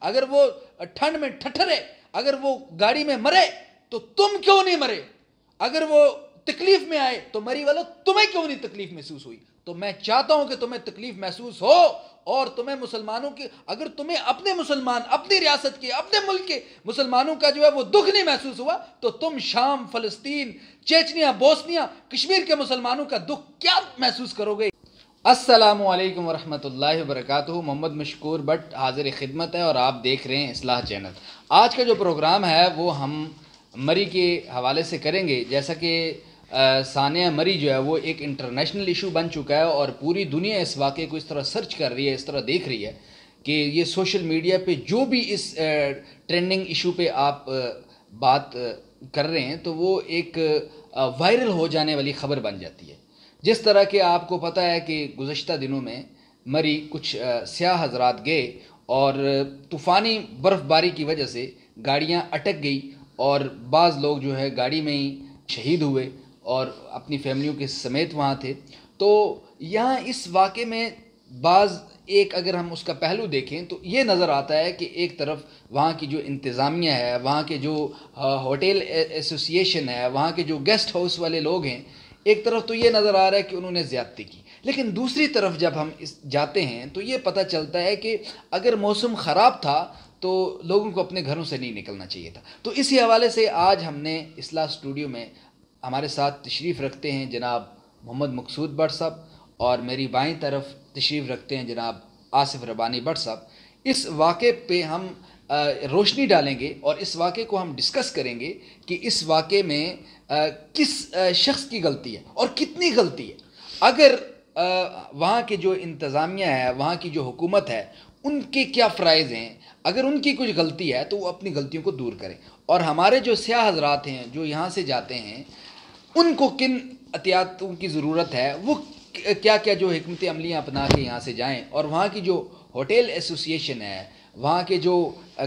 اگر وہ ٹھنڈ میں ٹھٹھرے، اگر وہ گاڑی میں مرے تو تم کیوں نہیں مرے؟ اگر وہ تکلیف میں آئے تو مری والو تمہیں کیوں نہیں تکلیف محسوس ہوئی؟ تو میں چاہتا ہوں کہ تمہیں تکلیف محسوس ہو، اور تمہیں مسلمانوں کی، اگر تمہیں اپنے مسلمان، اپنی ریاست کے، اپنے ملک کے مسلمانوں کا جو ہے وہ دکھ نہیں محسوس ہوا، تو تم شام، فلسطین، چیچنیا، بوسنیا، کشمیر کے مسلمانوں کا دکھ کیا محسوس کرو گے؟ السلام علیکم ورحمۃ اللہ وبرکاتہ۔ محمد مشکور بٹ حاضر خدمت ہے، اور آپ دیکھ رہے ہیں اصلاح چینل۔ آج کا جو پروگرام ہے وہ ہم مری کے حوالے سے کریں گے۔ جیسا کہ ثانیہ مری جو ہے وہ ایک انٹرنیشنل ایشو بن چکا ہے، اور پوری دنیا اس واقعے کو اس طرح سرچ کر رہی ہے، اس طرح دیکھ رہی ہے کہ یہ سوشل میڈیا پہ جو بھی اس ٹرینڈنگ ایشو پہ آپ بات کر رہے ہیں تو وہ ایک وائرل ہو جانے والی خبر بن جاتی ہے۔ جس طرح کہ آپ کو پتہ ہے کہ گزشتہ دنوں میں مری کچھ سیاح حضرات گئے، اور طوفانی برف باری کی وجہ سے گاڑیاں اٹک گئی، اور بعض لوگ جو ہے گاڑی میں ہی شہید ہوئے اور اپنی فیملیوں کے سمیت وہاں تھے۔ تو یہاں اس واقعے میں بعض ایک اگر ہم اس کا پہلو دیکھیں تو یہ نظر آتا ہے کہ ایک طرف وہاں کی جو انتظامیہ ہے، وہاں کے جو ہوٹل ایسوسی ایشن ہے، وہاں کے جو گیسٹ ہاؤس والے لوگ ہیں، ایک طرف تو یہ نظر آ رہا ہے کہ انہوں نے زیادتی کی، لیکن دوسری طرف جب ہم جاتے ہیں تو یہ پتہ چلتا ہے کہ اگر موسم خراب تھا تو لوگوں کو اپنے گھروں سے نہیں نکلنا چاہیے تھا۔ تو اسی حوالے سے آج ہم نے اصلاح اسٹوڈیو میں ہمارے ساتھ تشریف رکھتے ہیں جناب محمد مقصود بٹ صاحب، اور میری بائیں طرف تشریف رکھتے ہیں جناب آصف ربانی بٹ صاحب۔ اس واقعے پہ ہم روشنی ڈالیں گے، اور اس واقعے کو ہم ڈسکس کریں گے کہ اس واقعے میں کس شخص کی غلطی ہے اور کتنی غلطی ہے۔ اگر وہاں کے جو انتظامیہ ہے، وہاں کی جو حکومت ہے، ان کے کیا فرائض ہیں، اگر ان کی کچھ غلطی ہے تو وہ اپنی غلطیوں کو دور کریں، اور ہمارے جو سیاح حضرات ہیں جو یہاں سے جاتے ہیں ان کو کن احتیاطوں کی ضرورت ہے، وہ کیا کیا جو حکمت عملیاں اپنا کے یہاں سے جائیں، اور وہاں کی جو ہوٹل ایسوسی ایشن ہے، وہاں کے جو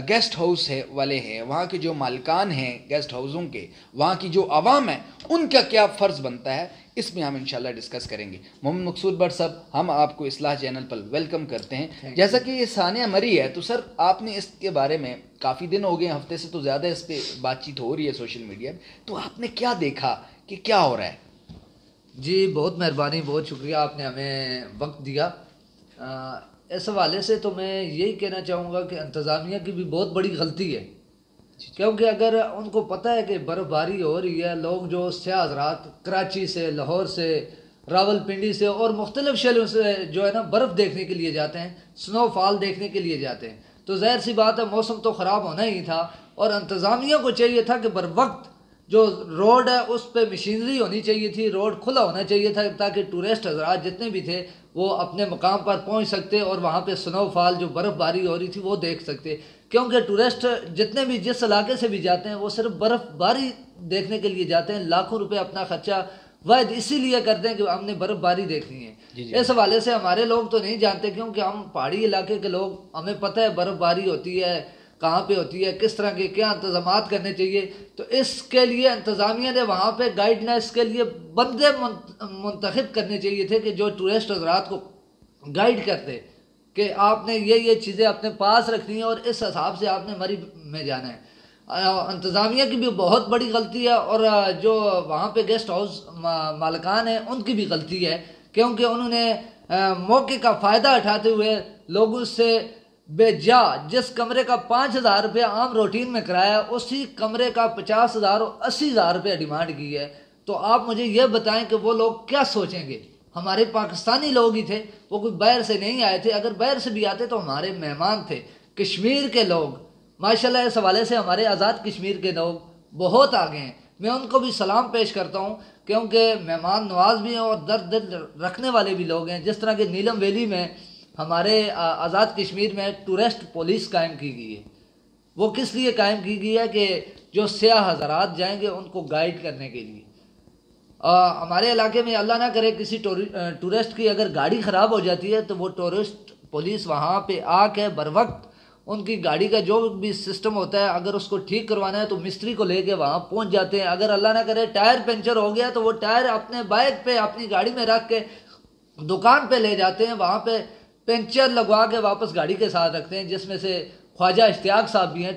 گیسٹ ہاؤس ہے والے ہیں، وہاں کے جو مالکان ہیں گیسٹ ہاؤسوں کے، وہاں کی جو عوام ہے، ان کا کیا فرض بنتا ہے، اس میں ہم انشاءاللہ ڈسکس کریں گے۔ محمد مقصود بٹ صاحب، ہم آپ کو اصلاح چینل پر ویلکم کرتے ہیں۔ جیسا کہ یہ ثانیہ مری ہے تو سر آپ نے اس کے بارے میں کافی دن ہو گئے، ہفتے سے تو زیادہ اس پہ بات چیت ہو رہی ہے سوشل میڈیا پہ، تو آپ نے کیا دیکھا کہ کیا ہو رہا ہے؟ جی بہت مہربانی، بہت شکریہ، آپ نے ہمیں وقت دیا۔ اس حوالے سے تو میں یہی کہنا چاہوں گا کہ انتظامیہ کی بھی بہت بڑی غلطی ہے، کیونکہ اگر ان کو پتہ ہے کہ برف باری ہو رہی ہے، لوگ جو سیاح حضرات کراچی سے، لاہور سے، راول پنڈی سے اور مختلف شہروں سے جو ہے نا برف دیکھنے کے لیے جاتے ہیں، سنو فال دیکھنے کے لیے جاتے ہیں، تو ظاہر سی بات ہے موسم تو خراب ہونا ہی تھا، اور انتظامیہ کو چاہیے تھا کہ بر وقت جو روڈ ہے اس پہ مشینری ہونی چاہیے تھی، روڈ کھلا ہونا چاہیے تھا تاکہ ٹورسٹ حضرات جتنے بھی تھے وہ اپنے مقام پر پہنچ سکتے اور وہاں پہ سنو فال جو برف باری ہو رہی تھی وہ دیکھ سکتے، کیونکہ ٹورسٹ جتنے بھی جس علاقے سے بھی جاتے ہیں وہ صرف برف باری دیکھنے کے لیے جاتے ہیں، لاکھوں روپے اپنا خرچہ واحد اسی لیے کرتے ہیں کہ ہم نے برف باری دیکھنی ہے۔ اس حوالے سے ہمارے لوگ تو نہیں جانتے، کیونکہ ہم پہاڑی علاقے کے لوگ، ہمیں پتہ ہے برف باری ہوتی ہے کہاں پہ ہوتی ہے، کس طرح کے کیا انتظامات کرنے چاہیے، تو اس کے لیے انتظامیہ نے وہاں پہ گائیڈ لائنس کے لیے بندے منتخب کرنے چاہیے تھے کہ جو ٹورسٹ حضرات کو گائیڈ کرتے کہ آپ نے یہ چیزیں اپنے پاس رکھنی ہیں اور اس حساب سے آپ نے مری میں جانا ہے۔ انتظامیہ کی بھی بہت بڑی غلطی ہے، اور جو وہاں پہ گیسٹ ہاؤس مالکان ہیں ان کی بھی غلطی ہے، کیونکہ انہوں نے موقع کا فائدہ اٹھاتے ہوئے لوگوں سے بے جا جس کمرے کا 5,000 روپیہ عام روٹین میں کرایا، اسی کمرے کا 50,000 اور 80,000 روپیہ ڈیمانڈ کی ہے۔ تو آپ مجھے یہ بتائیں کہ وہ لوگ کیا سوچیں گے؟ ہمارے پاکستانی لوگ ہی تھے، وہ کوئی باہر سے نہیں آئے تھے، اگر باہر سے بھی آتے تو ہمارے مہمان تھے، کشمیر کے لوگ ماشاءاللہ۔ اس حوالے سے ہمارے آزاد کشمیر کے لوگ بہت آگے ہیں، میں ان کو بھی سلام پیش کرتا ہوں، کیونکہ مہمان نواز بھی ہیں اور درد دل رکھنے والے بھی لوگ ہیں۔ جس طرح کہ نیلم ویلی میں ہمارے آزاد کشمیر میں ٹورسٹ پولیس قائم کی گئی ہے، وہ کس لیے قائم کی گئی ہے کہ جو سیاح حضرات جائیں گے ان کو گائیڈ کرنے کے لیے۔ ہمارے علاقے میں اللہ نہ کرے کسی ٹورسٹ کی اگر گاڑی خراب ہو جاتی ہے تو وہ ٹورسٹ پولیس وہاں پہ آ کے بر وقت ان کی گاڑی کا جو بھی سسٹم ہوتا ہے، اگر اس کو ٹھیک کروانا ہے تو مستری کو لے کے وہاں پہنچ جاتے ہیں۔ اگر اللہ نہ کرے ٹائر پنچر ہو گیا تو وہ ٹائر اپنے بائک پہ اپنی گاڑی میں رکھ کے دکان پہ لے جاتے ہیں، وہاں پہ پنچر لگوا کے واپس گاڑی کے ساتھ رکھتے ہیں، جس میں سے خواجہ اشتیاق صاحب بھی ہیں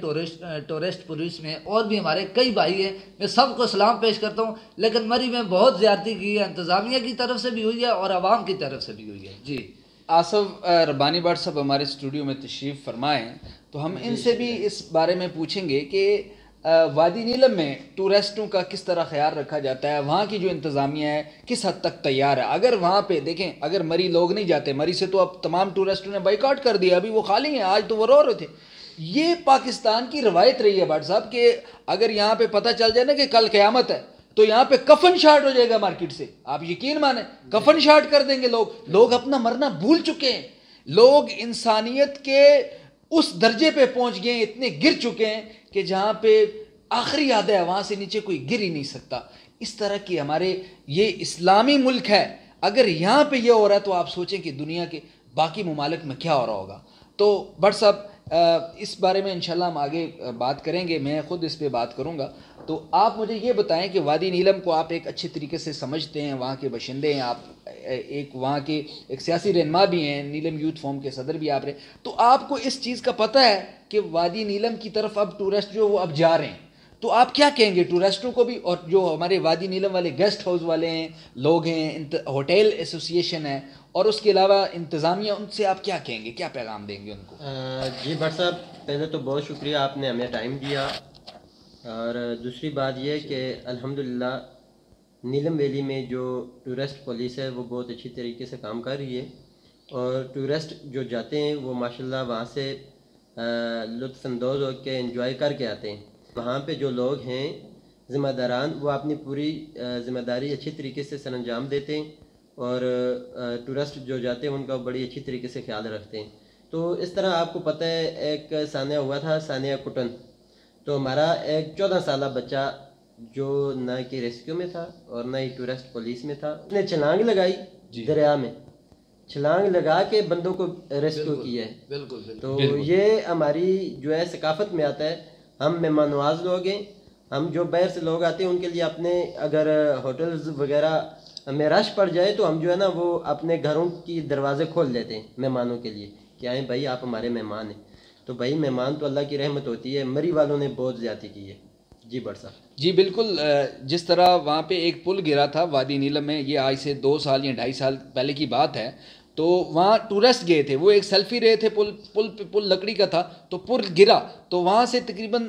ٹورسٹ پولیس میں، اور بھی ہمارے کئی بھائی ہیں، میں سب کو سلام پیش کرتا ہوں. لیکن مری میں بہت زیادتی کی ہے، انتظامیہ کی طرف سے بھی ہوئی ہے اور عوام کی طرف سے بھی ہوئی ہے. جی آصف ربانی بٹ صاحب ہمارے اسٹوڈیو میں تشریف فرمائیں تو ہم ان سے بھی اس بارے میں پوچھیں گے کہ وادی نیلم میں ٹورسٹوں کا کس طرح خیال رکھا جاتا ہے، وہاں کی جو انتظامیہ ہے کس حد تک تیار ہے. اگر وہاں پہ دیکھیں، اگر مری لوگ نہیں جاتے، مری سے تو اب تمام ٹورسٹوں نے بائیکاٹ کر دیا، ابھی وہ خالی ہیں، آج تو وہ رو رہے تھے. یہ پاکستان کی روایت رہی ہے بٹ صاحب کہ اگر یہاں پہ پتہ چل جائے نا کہ کل قیامت ہے تو یہاں پہ کفن شارٹ ہو جائے گا مارکیٹ سے. آپ یقین مانیں، کفن شارٹ کر دیں گے لوگ اپنا مرنا بھول چکے ہیں. لوگ انسانیت کے اس درجے پہ پہنچ گئے ہیں، اتنے گر چکے ہیں کہ جہاں پہ آخری یاد ہے وہاں سے نیچے کوئی گر ہی نہیں سکتا. اس طرح کی ہمارے یہ اسلامی ملک ہے، اگر یہاں پہ یہ ہو رہا ہے تو آپ سوچیں کہ دنیا کے باقی ممالک میں کیا ہو رہا ہوگا. تو بٹ صاحب اس بارے میں انشاءاللہ ہم آگے بات کریں گے، میں خود اس پہ بات کروں گا. تو آپ مجھے یہ بتائیں کہ وادی نیلم کو آپ ایک اچھے طریقے سے سمجھتے ہیں، وہاں کے باشندے ہیں آپ، ایک وہاں کے ایک سیاسی رہنما بھی ہیں، نیلم یوتھ فورم کے صدر بھی آپ رہے، تو آپ کو اس چیز کا پتہ ہے کہ وادی نیلم کی طرف اب ٹورسٹ جو وہ اب جا رہے ہیں، تو آپ کیا کہیں گے ٹورسٹوں کو بھی، اور جو ہمارے وادی نیلم والے گیسٹ ہاؤس والے ہیں، لوگ ہیں، ہوٹل ایسوسی ایشن ہے، اور اس کے علاوہ انتظامیہ، ان سے آپ کیا کہیں گے، کیا پیغام دیں گے ان کو؟ جی بٹ صاحب، پہلے تو بہت شکریہ، آپ نے ہمیں ٹائم دیا. اور دوسری بات یہ کہ الحمدللہ نیلم ویلی میں جو ٹورسٹ پولیس ہے وہ بہت اچھی طریقے سے کام کر رہی ہے، اور ٹورسٹ جو جاتے ہیں وہ ماشاءاللہ وہاں سے لطف اندوز ہو کے انجوائے کر کے آتے ہیں. وہاں پہ جو لوگ ہیں ذمہ داران، وہ اپنی پوری ذمہ داری اچھی طریقے سے سر انجام دیتے ہیں، اور ٹورسٹ جو جاتے ہیں ان کا بڑی اچھی طریقے سے خیال رکھتے ہیں. تو اس طرح آپ کو پتہ ہے ایک ثانیہ ہوا تھا، ثانیہ کٹن، تو ہمارا ایک 14 سالہ بچہ جو نہ کہ ریسکیو میں تھا اور نہ ہی ٹورسٹ پولیس میں تھا، اس نے چھلانگ لگائی دریا میں، چھلانگ لگا کے بندوں کو ریسکیو کیا ہے. بالکل. تو یہ ہماری جو ہے ثقافت میں آتا ہے. ہم مہمان نواز لوگ ہیں، ہم جو باہر سے لوگ آتے ہیں ان کے لیے اپنے اگر ہوٹلز وغیرہ میں رش پڑ جائے تو ہم جو ہے نا وہ اپنے گھروں کی دروازے کھول دیتے ہیں مہمانوں کے لیے کہ آئیں بھائی آپ ہمارے مہمان ہیں. تو بھائی مہمان تو اللہ کی رحمت ہوتی ہے، مری والوں نے بہت زیادتی کی ہے. جی بٹ صاحب. جی بالکل. جس طرح وہاں پہ ایک پل گرا تھا وادی نیلم میں، یہ آج سے 2 سال یا 2.5 سال پہلے کی بات ہے، تو وہاں ٹورسٹ گئے تھے، وہ ایک سیلفی رہے تھے، پل لکڑی کا تھا، تو پل گرا تو وہاں سے تقریباً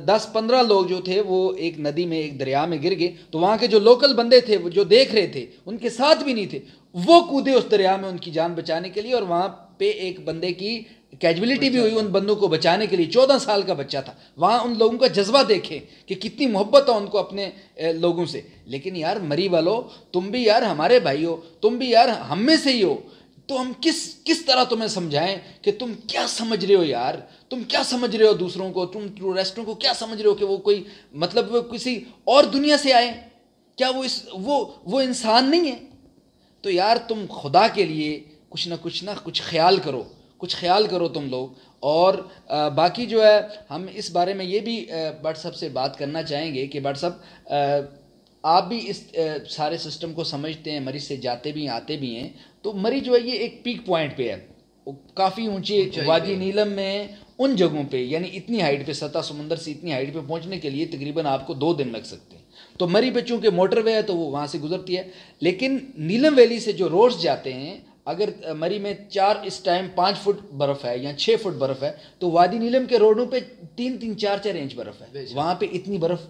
10-15 لوگ جو تھے وہ ایک ندی میں، ایک دریا میں گر گئے. تو وہاں کے جو لوکل بندے تھے، وہ جو دیکھ رہے تھے، ان کے ساتھ بھی نہیں تھے، وہ کودے اس دریا میں ان کی جان بچانے کے لیے، اور وہاں پہ ایک بندے کی کیجویلٹی بھی ہوئی ان بندوں کو بچانے کے لیے. 14 سال کا بچہ تھا. وہاں ان لوگوں کا جذبہ دیکھیں کہ کتنی محبت ہے ان کو اپنے لوگوں سے. لیکن یار مری والو، تم بھی یار ہمارے بھائی ہو، تم بھی یار ہم میں سے ہی ہو، تو ہم کس طرح تمہیں سمجھائیں کہ تم کیا سمجھ رہے ہو یار، تم کیا سمجھ رہے ہو دوسروں کو، تم ٹورسٹوں کو کیا سمجھ رہے ہو کہ وہ کوئی مطلب وہ کسی اور دنیا سے آئے، کیا وہ انسان نہیں ہے؟ تو یار تم خدا کے لیے کچھ نہ کچھ خیال کرو تم لوگ. اور باقی جو ہے ہم اس بارے میں یہ بھی بٹ صاحب سے بات کرنا چاہیں گے کہ بٹ صاحب آپ بھی اس سارے سسٹم کو سمجھتے ہیں، مری سے جاتے بھی ہیں آتے بھی ہیں، تو مری جو ہے یہ ایک پیک پوائنٹ پہ ہے، کافی اونچی وادی نیلم میں ان جگہوں پہ، یعنی اتنی ہائٹ پہ، سطح سمندر سے اتنی ہائٹ پہ پہنچنے کے لیے تقریباً آپ کو 2 دن لگ سکتے ہیں. تو مری پہ چونکہ موٹر وے ہے تو وہ وہاں سے گزرتی ہے. لیکن نیلم ویلی سے جو روڈز جاتے ہیں، اگر مری میں اس ٹائم 5 فٹ برف ہے یا 6 فٹ برف ہے، تو وادی نیلم کے روڈوں پہ 3-3 4-4 انچ برف ہے. وہاں پہ اتنی برف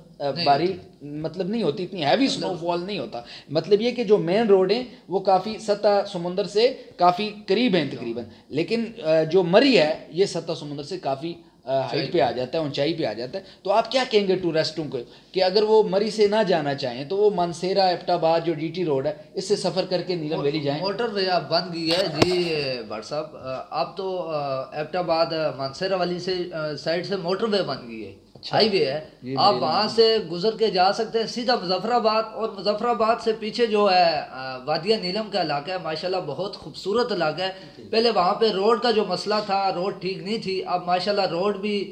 باری مطلب نہیں ہوتی، اتنی ہیوی سنو فال نہیں ہوتا. مطلب یہ کہ جو مین روڈ ہیں وہ کافی سطح سمندر سے کافی قریب ہیں تقریباً، لیکن جو مری ہے یہ سطح سمندر سے کافی ہائٹ پہ آ جاتا ہے، اونچائی پہ آ جاتا ہے. تو آپ کیا کہیں گے ٹورسٹوں کو کہ اگر وہ مری سے نہ جانا چاہیں تو وہ مانسیرا ایبٹ آباد جو DT روڈ ہے اس سے سفر کر کے نیلم ویلی جائیں؟ موٹر وے اب بن گئی ہے جی بھٹ صاحب. اب تو ایبٹ آباد مانسیرا والی سے سائڈ سے موٹر وے بن گئی ہے، ہائی وے ہے، آپ وہاں سے گزر کے جا سکتے ہیں سیدھا مظفر آباد. اور مظفر آباد سے پیچھے جو ہے وادی نیلم کا علاقہ ہے، ماشاءاللہ بہت خوبصورت علاقہ ہے. پہلے وہاں پہ روڈ کا جو مسئلہ تھا، روڈ ٹھیک نہیں تھی، اب ماشاءاللہ روڈ بھی